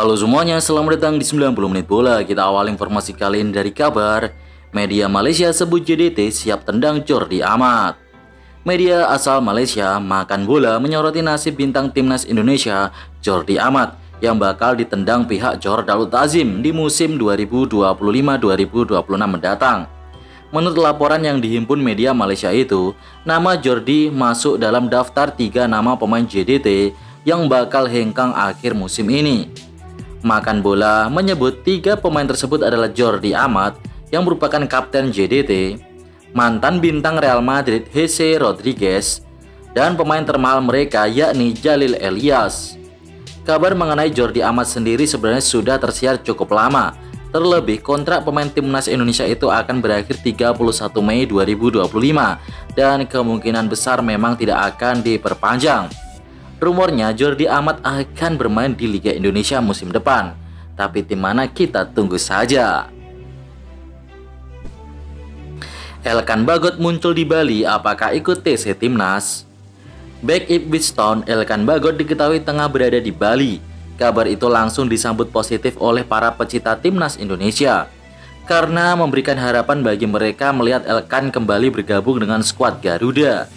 Halo semuanya, selamat datang di 90 menit bola. Kita awal informasi kali ini dari kabar media Malaysia sebut JDT siap tendang Jordi Amat. Media asal Malaysia Makan Bola menyoroti nasib bintang timnas Indonesia Jordi Amat yang bakal ditendang pihak Johor Darul Ta'zim di musim 2025-2026 mendatang. Menurut laporan yang dihimpun media Malaysia itu, nama Jordi masuk dalam daftar 3 nama pemain JDT yang bakal hengkang akhir musim ini. Makan Bola menyebut 3 pemain tersebut adalah Jordi Amat yang merupakan kapten JDT, mantan bintang Real Madrid Jesse Rodriguez, dan pemain termahal mereka yakni Jalil Elias. Kabar mengenai Jordi Amat sendiri sebenarnya sudah tersiar cukup lama. Terlebih, kontrak pemain timnas Indonesia itu akan berakhir 31 Mei 2025 dan kemungkinan besar memang tidak akan diperpanjang. Rumornya Jordi Amat akan bermain di Liga Indonesia musim depan. Tapi tim mana kita tunggu saja. Elkan Bagot muncul di Bali, apakah ikut TC Timnas? Back Ipswich Town Elkan Bagot diketahui tengah berada di Bali. Kabar itu langsung disambut positif oleh para pecinta timnas Indonesia karena memberikan harapan bagi mereka melihat Elkan kembali bergabung dengan skuad Garuda.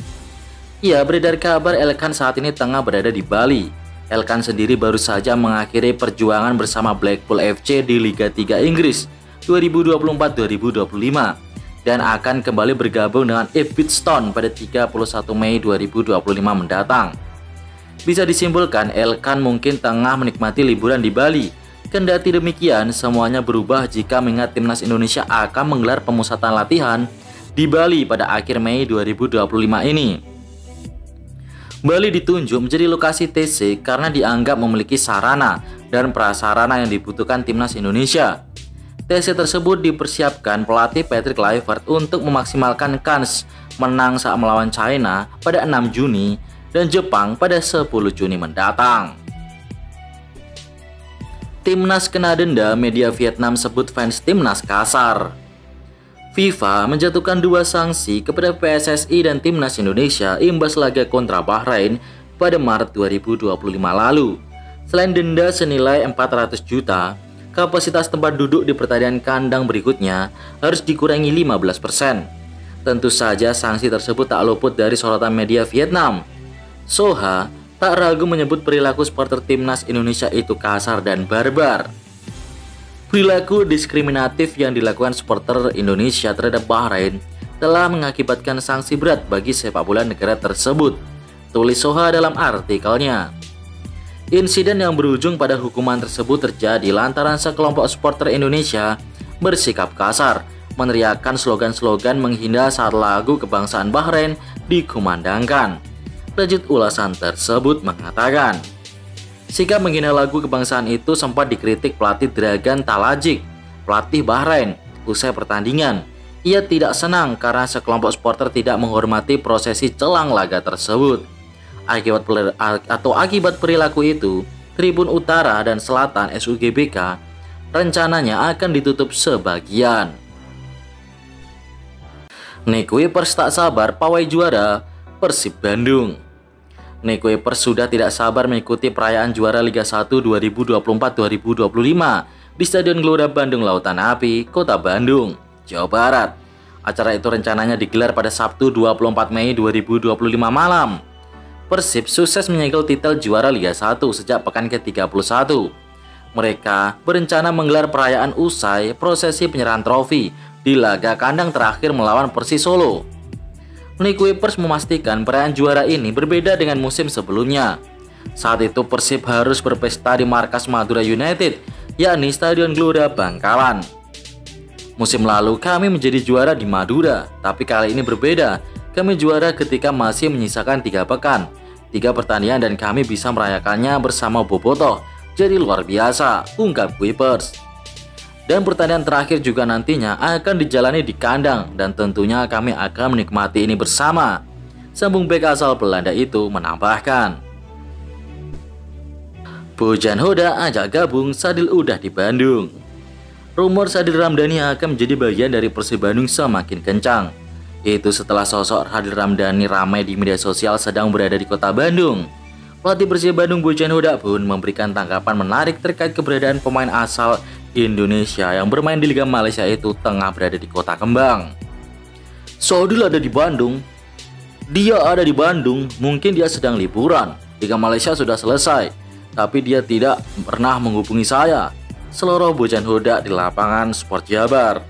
Ya, beredar kabar Elkan saat ini tengah berada di Bali. Elkan sendiri baru saja mengakhiri perjuangan bersama Blackpool FC di Liga 3 Inggris 2024-2025 dan akan kembali bergabung dengan Ipswich Town pada 31 Mei 2025 mendatang. Bisa disimpulkan Elkan mungkin tengah menikmati liburan di Bali. Kendati demikian, semuanya berubah jika mengingat timnas Indonesia akan menggelar pemusatan latihan di Bali pada akhir Mei 2025 ini. Bali ditunjuk menjadi lokasi TC karena dianggap memiliki sarana dan prasarana yang dibutuhkan timnas Indonesia. TC tersebut dipersiapkan pelatih Patrick Kluivert untuk memaksimalkan kans menang saat melawan China pada 6 Juni dan Jepang pada 10 Juni mendatang. Timnas kena denda, media Vietnam sebut fans timnas kasar. FIFA menjatuhkan 2 sanksi kepada PSSI dan timnas Indonesia imbas laga kontra Bahrain pada Maret 2025 lalu. Selain denda senilai 400 juta, kapasitas tempat duduk di pertandingan kandang berikutnya harus dikurangi 15%. Tentu saja sanksi tersebut tak luput dari sorotan media Vietnam. Soha tak ragu menyebut perilaku supporter timnas Indonesia itu kasar dan barbar. Perilaku diskriminatif yang dilakukan supporter Indonesia terhadap Bahrain telah mengakibatkan sanksi berat bagi sepak bola negara tersebut, tulis Soha dalam artikelnya. Insiden yang berujung pada hukuman tersebut terjadi lantaran sekelompok supporter Indonesia bersikap kasar, meneriakkan slogan-slogan menghina saat lagu kebangsaan Bahrain dikumandangkan. Lanjut ulasan tersebut mengatakan, sikap menghina lagu kebangsaan itu sempat dikritik pelatih Dragan Talajik, pelatih Bahrain, usai pertandingan. Ia tidak senang karena sekelompok supporter tidak menghormati prosesi celang laga tersebut. Akibat perilaku itu, Tribun Utara dan Selatan SUGBK rencananya akan ditutup sebagian. Nick Wipers tak sabar pawai juara Persib Bandung. Nick Wipers sudah tidak sabar mengikuti perayaan juara Liga 1 2024-2025 di Stadion Gelora Bandung Lautan Api, Kota Bandung, Jawa Barat. Acara itu rencananya digelar pada Sabtu 24 Mei 2025 malam. Persib sukses menyegel titel juara Liga 1 sejak pekan ke-31. Mereka berencana menggelar perayaan usai prosesi penyerahan trofi di laga kandang terakhir melawan Persis Solo. Nick Wipers memastikan perayaan juara ini berbeda dengan musim sebelumnya. Saat itu Persib harus berpesta di markas Madura United, yakni Stadion Gelora Bangkalan. Musim lalu kami menjadi juara di Madura, tapi kali ini berbeda. Kami juara ketika masih menyisakan 3 pekan, 3 pertandingan dan kami bisa merayakannya bersama Bobotoh. Jadi luar biasa, ungkap Wipers. Dan pertandingan terakhir juga nantinya akan dijalani di kandang dan tentunya kami akan menikmati ini bersama. Sambung bek asal Belanda itu menambahkan. Bojan Hoda ajak gabung Sadil Udah di Bandung. Rumor Sadil Ramdhani akan menjadi bagian dari Persib Bandung semakin kencang. Itu setelah sosok Sadil Ramdhani ramai di media sosial sedang berada di kota Bandung. Pelatih Persib Bandung Bojan Hodak pun memberikan tanggapan menarik terkait keberadaan pemain asal Indonesia yang bermain di Liga Malaysia itu tengah berada di Kota Kembang. Saudil ada di Bandung. Dia ada di Bandung, mungkin dia sedang liburan. Liga Malaysia sudah selesai, tapi dia tidak pernah menghubungi saya. Seloroh Bojan Hodak di lapangan Sport Jabar.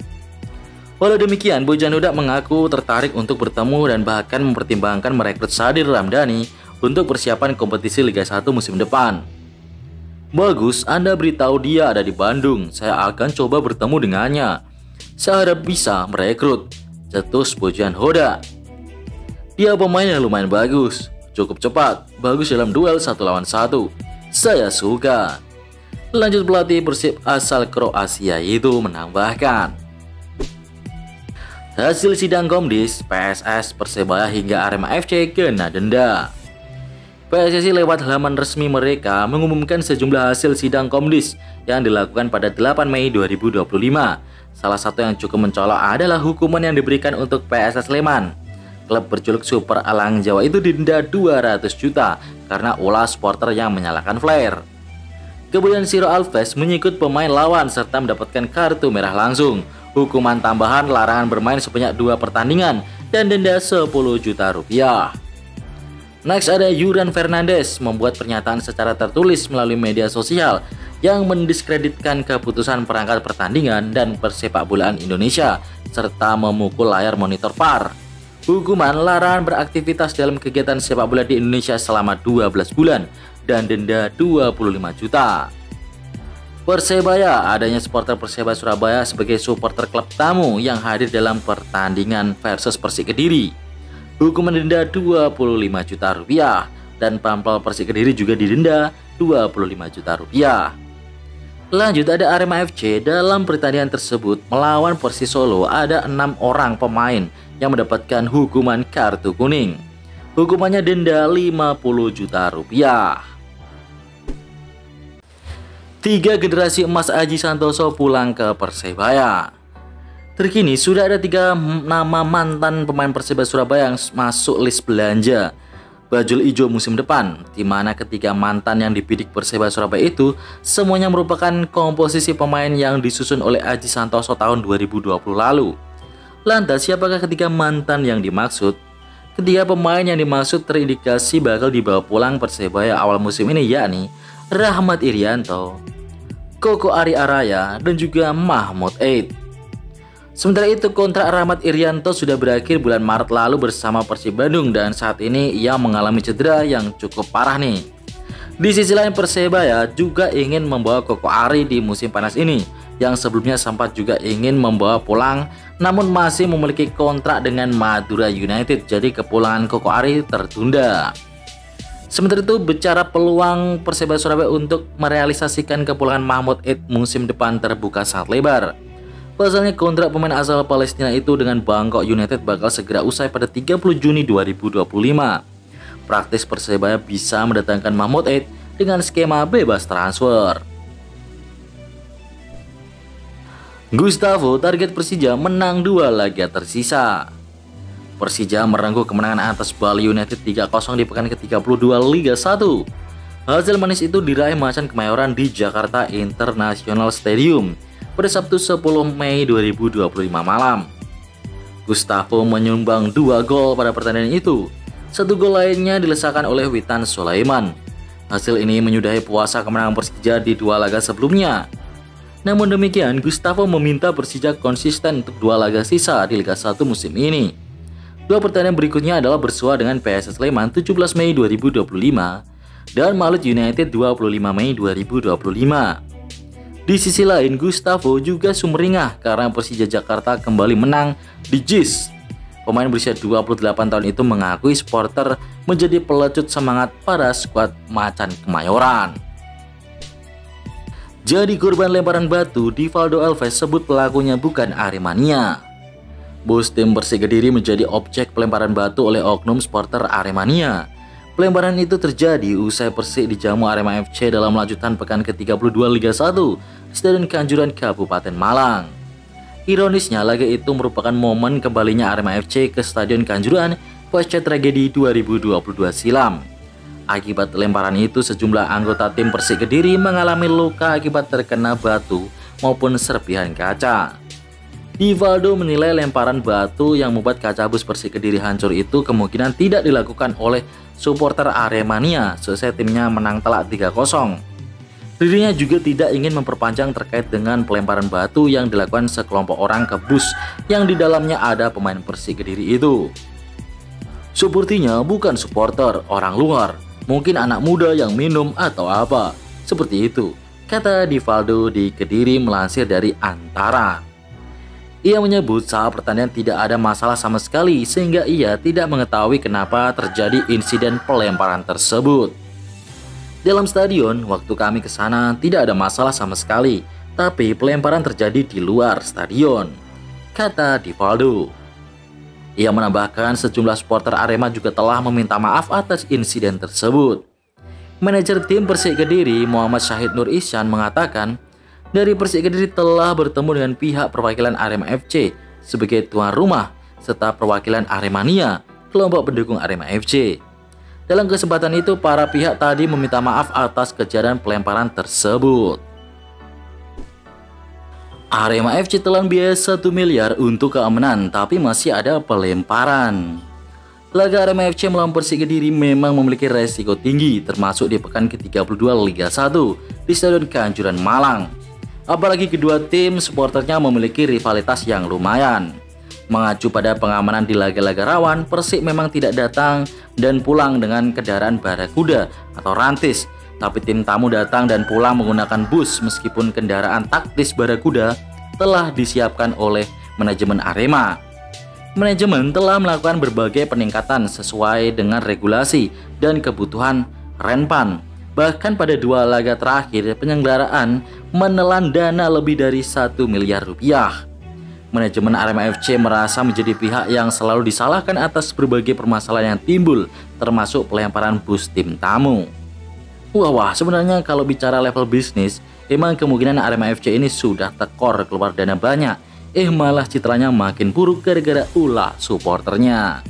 Walau demikian, Bojan Hodak mengaku tertarik untuk bertemu dan bahkan mempertimbangkan merekrut Sadir Ramdhani untuk persiapan kompetisi Liga 1 musim depan. Bagus, Anda beritahu dia ada di Bandung. Saya akan coba bertemu dengannya. Saya harap bisa merekrut, cetus Bojan Hodak. Dia pemain yang lumayan bagus, cukup cepat, bagus dalam duel 1 lawan 1. Saya suka. Lanjut, pelatih Persib asal Kroasia itu menambahkan. Hasil sidang Komdis, PSS, Persebaya hingga Arema FC kena denda. PSSI lewat halaman resmi mereka mengumumkan sejumlah hasil sidang Komdis yang dilakukan pada 8 Mei 2025. Salah satu yang cukup mencolok adalah hukuman yang diberikan untuk PSS Sleman. Klub berjuluk Super Alang Jawa itu didenda 200 juta karena ulah supporter yang menyalakan flare. Kemudian Ciro Alves menyikut pemain lawan serta mendapatkan kartu merah langsung. Hukuman tambahan larangan bermain sebanyak 2 pertandingan dan denda 10 juta rupiah. Next ada Yuran Fernandes membuat pernyataan secara tertulis melalui media sosial yang mendiskreditkan keputusan perangkat pertandingan dan persepakbolaan Indonesia serta memukul layar monitor VAR. Hukuman larangan beraktivitas dalam kegiatan sepak bola di Indonesia selama 12 bulan dan denda 25 juta. Persebaya, adanya supporter Persebaya Surabaya sebagai supporter klub tamu yang hadir dalam pertandingan versus Persik Kediri. Hukuman denda 25 juta rupiah dan Pampel Persik Kediri juga didenda 25 juta rupiah. Lanjut ada Arema FC. Dalam pertandingan tersebut melawan Persis Solo ada 6 orang pemain yang mendapatkan hukuman kartu kuning. Hukumannya denda 50 juta rupiah. 3 generasi emas Aji Santoso pulang ke Persebaya. Terkini sudah ada 3 nama mantan pemain Persebaya Surabaya yang masuk list belanja bajul ijo musim depan, di mana ketiga mantan yang dibidik Persebaya Surabaya itu semuanya merupakan komposisi pemain yang disusun oleh Aji Santoso tahun 2020 lalu. Lantas siapakah ketiga mantan yang dimaksud? Ketiga pemain yang dimaksud terindikasi bakal dibawa pulang Persebaya awal musim ini, yakni Rahmat Irianto, Koko Ari Araya, dan juga Mahmud Eid. Sementara itu kontrak Rahmat Irianto sudah berakhir bulan Maret lalu bersama Persib Bandung dan saat ini ia mengalami cedera yang cukup parah nih. Di sisi lain Persebaya juga ingin membawa Koko Ari di musim panas ini, yang sebelumnya sempat juga ingin membawa pulang namun masih memiliki kontrak dengan Madura United, jadi kepulangan Koko Ari tertunda. Sementara itu bicara peluang Persebaya Surabaya untuk merealisasikan kepulangan Mahmud Eid musim depan terbuka sangat lebar. Pasalnya kontrak pemain asal Palestina itu dengan Bangkok United bakal segera usai pada 30 Juni 2025. Praktis Persebaya bisa mendatangkan Mahmud Eid dengan skema bebas transfer. Gustavo, target Persija menang 2 laga tersisa. Persija merengkuh kemenangan atas Bali United 3-0 di pekan ke-32 Liga 1. Hasil manis itu diraih Macan Kemayoran di Jakarta International Stadium pada Sabtu 10 Mei 2025 malam. Gustavo menyumbang 2 gol pada pertandingan itu. 1 gol lainnya dilesakan oleh Witan Sulaiman. Hasil ini menyudahi puasa kemenangan Persija di 2 laga sebelumnya. Namun demikian, Gustavo meminta Persija konsisten untuk 2 laga sisa di Liga 1 musim ini. 2 pertandingan berikutnya adalah bersua dengan PSS Sleman 17 Mei 2025 dan Malut United 25 Mei 2025. Di sisi lain, Gustavo juga sumringah karena Persija Jakarta kembali menang di JIS. Pemain berusia 28 tahun itu mengakui supporter menjadi pelecut semangat pada skuad Macan Kemayoran. Jadi korban lemparan batu, Divaldo Alves sebut pelakunya bukan Aremania. Bos tim Persik Kediri menjadi objek pelemparan batu oleh oknum supporter Aremania. Pelemparan itu terjadi usai Persik dijamu Arema FC dalam lanjutan pekan ke-32 Liga 1 di Stadion Kanjuruhan Kabupaten Malang. Ironisnya, laga itu merupakan momen kembalinya Arema FC ke Stadion Kanjuruhan pasca tragedi 2022 silam. Akibat lemparan itu, sejumlah anggota tim Persik Kediri mengalami luka akibat terkena batu maupun serpihan kaca. Rivaldo menilai lemparan batu yang membuat kaca bus Persik Kediri hancur itu kemungkinan tidak dilakukan oleh supporter Aremania selesai timnya menang telak 3-0. Dirinya juga tidak ingin memperpanjang terkait dengan pelemparan batu yang dilakukan sekelompok orang ke bus yang di dalamnya ada pemain Persik Kediri itu. Sepertinya bukan supporter, orang luar, mungkin anak muda yang minum atau apa, seperti itu, kata Rivaldo di Kediri melansir dari Antara. Ia menyebut saat pertandingan tidak ada masalah sama sekali sehingga ia tidak mengetahui kenapa terjadi insiden pelemparan tersebut. Dalam stadion, waktu kami ke sana tidak ada masalah sama sekali, tapi pelemparan terjadi di luar stadion, kata Rivaldo. Ia menambahkan sejumlah supporter Arema juga telah meminta maaf atas insiden tersebut. Manajer tim Persik Kediri, Muhammad Syahid Nur Ihsan, mengatakan dari Persik Kediri telah bertemu dengan pihak perwakilan Arema FC sebagai tuan rumah serta perwakilan Aremania, kelompok pendukung Arema FC. Dalam kesempatan itu, para pihak tadi meminta maaf atas kejadian pelemparan tersebut. Arema FC telan biaya 1 miliar untuk keamanan, tapi masih ada pelemparan. Laga Arema FC melawan Persik Kediri memang memiliki resiko tinggi, termasuk di pekan ke-32 Liga 1 di Stadion Kanjuruhan Malang. Apalagi kedua tim supporternya memiliki rivalitas yang lumayan. Mengacu pada pengamanan di laga-laga rawan, Persik memang tidak datang dan pulang dengan kendaraan barakuda atau rantis. Tapi tim tamu datang dan pulang menggunakan bus meskipun kendaraan taktis barakuda telah disiapkan oleh manajemen Arema. Manajemen telah melakukan berbagai peningkatan sesuai dengan regulasi dan kebutuhan Renpan. Bahkan pada 2 laga terakhir penyelenggaraan menelan dana lebih dari 1 miliar rupiah. Manajemen Arema FC merasa menjadi pihak yang selalu disalahkan atas berbagai permasalahan yang timbul, termasuk pelemparan bus tim tamu. Wah, sebenarnya kalau bicara level bisnis, emang kemungkinan Arema FC ini sudah tekor keluar dana banyak. Malah citranya makin buruk gara-gara ulah supporternya.